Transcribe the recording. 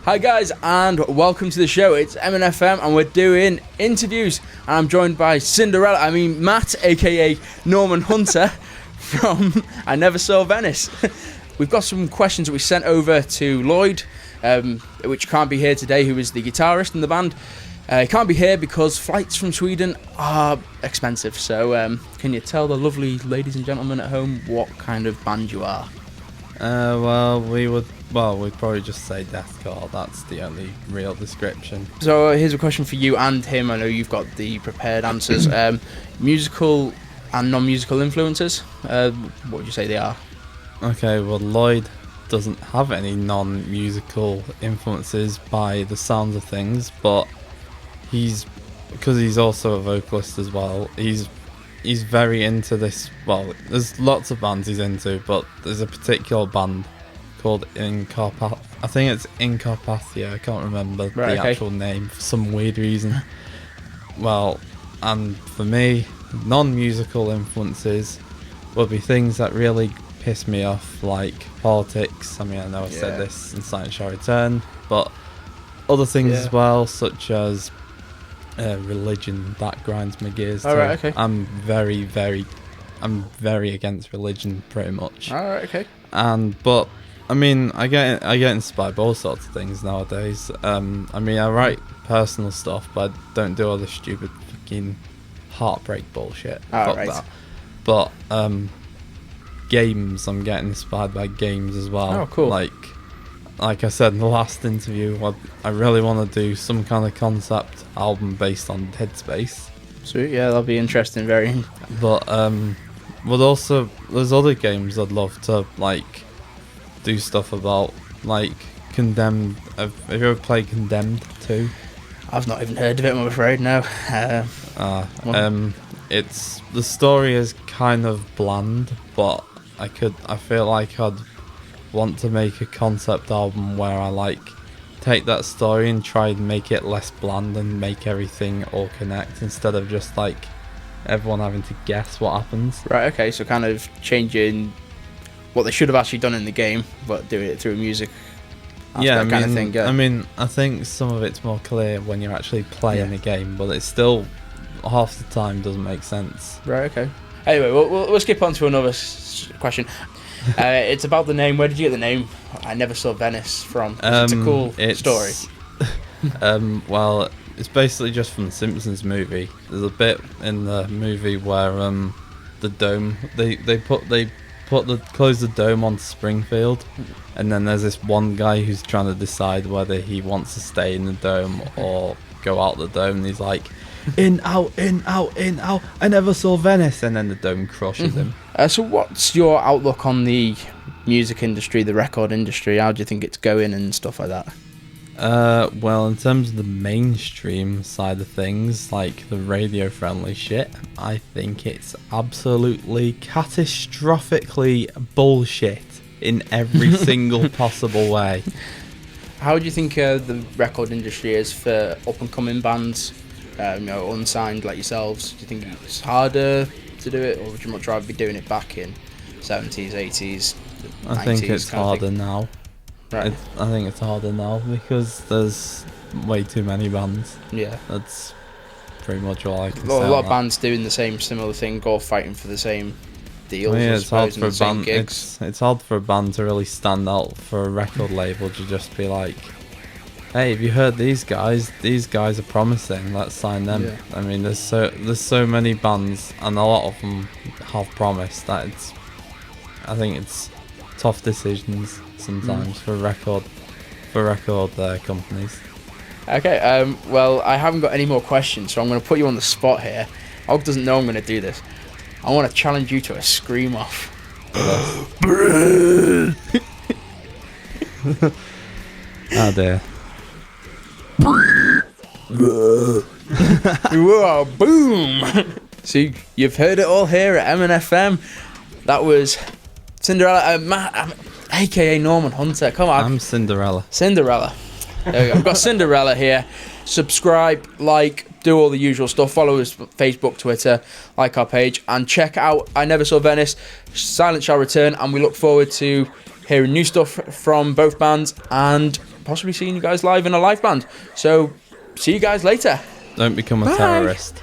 Hi guys, and welcome to the show. It's MNFM and we're doing interviews, and I'm joined by Matt, aka Norman Hunter from I Never Saw Venice. We've got some questions that we sent over to Lloyd, which can't be here today, who is the guitarist in the band. He can't be here because flights from Sweden are expensive. So can you tell the lovely ladies and gentlemen at home what kind of band you are? We'd probably just say deathcore. That's the only real description. So here's a question for you and him. I know you've got the prepared answers. Musical and non-musical influences. What would you say they are? Okay, well, Lloyd doesn't have any non-musical influences by the sounds of things, but because he's also a vocalist as well, he's very into this. Well, there's lots of bands he's into, but there's a particular band called I think it's Incarpathia. I can't remember the actual name for some weird reason. Well, and for me, non-musical influences would be things that really piss me off, like politics. I mean, I know I said this in Silent Shall Return, but other things as well, such as religion, that grinds my gears too. Right, okay. I'm very against religion, pretty much. Alright, okay. But I mean, I get inspired by all sorts of things nowadays. I mean, I write personal stuff, but I don't do all the stupid fucking heartbreak bullshit. Fuck that. But games, I'm getting inspired by games as well. Oh, cool. Like I said in the last interview, I really want to do some kind of concept album based on Dead Space. Sweet, yeah, that'll be interesting, very. But also there's other games I'd love to do stuff about, like Condemned. Have you ever played Condemned 2? I've not even heard of it, I'm afraid, no. It's, the story is kind of bland, but I feel like I'd want to make a concept album where I take that story and try and make it less bland and make everything all connect, instead of just everyone having to guess what happens. Right, okay, so kind of changing what they should have actually done in the game, but doing it through music. Kind of thing. Yeah. I mean, I think some of it's more clear when you're actually playing the game, but it's still half the time doesn't make sense. Right, okay. Anyway, we'll skip on to another question. It's about the name. Where did you get the name I Never Saw Venice from? It's a cool story. Well, it's basically just from the Simpsons movie. There's a bit in the movie where the dome, they close the dome on Springfield, and then there's this one guy who's trying to decide whether he wants to stay in the dome or go out the dome, and he's like, in, out, I never saw Venice, and then the dome crushes him. So what's your outlook on the music industry, the record industry? How do you think it's going and stuff like that? Well, in terms of the mainstream side of things, like the radio-friendly shit, I think it's absolutely catastrophically bullshit in every single possible way. How do you think the record industry is for up-and-coming bands, unsigned like yourselves? Do you think it's harder to do it, or would you much rather be doing it back in 70s, 80s, 90s? I think it's harder now. Right. I think it's harder now because there's way too many bands. Yeah. That's pretty much all I can say. A lot of bands doing the same similar thing, all fighting for the same deals. It's hard for a band. It's hard for a band to really stand out for a record label to just be like, hey, have you heard these guys? These guys are promising. Let's sign them. Yeah. I mean, there's so many bands, and a lot of them have promised that I think it's tough decisions sometimes for record companies. Okay, well, I haven't got any more questions, so I'm going to put you on the spot here. Og doesn't know I'm going to do this. I want to challenge you to a scream off. Oh dear. Whoa, boom! So you've heard it all here at MNFM. That was Cinderella, Matt, aka Norman Hunter. Come on. I'm Cinderella. There we go. We've got Cinderella here. Subscribe, do all the usual stuff. Follow us Facebook, Twitter, like our page, and check out I Never Saw Venice. Silent Shall Return, and we look forward to hearing new stuff from both bands and possibly seeing you guys live in a live band. So see you guys later. Don't become a Bye. terrorist.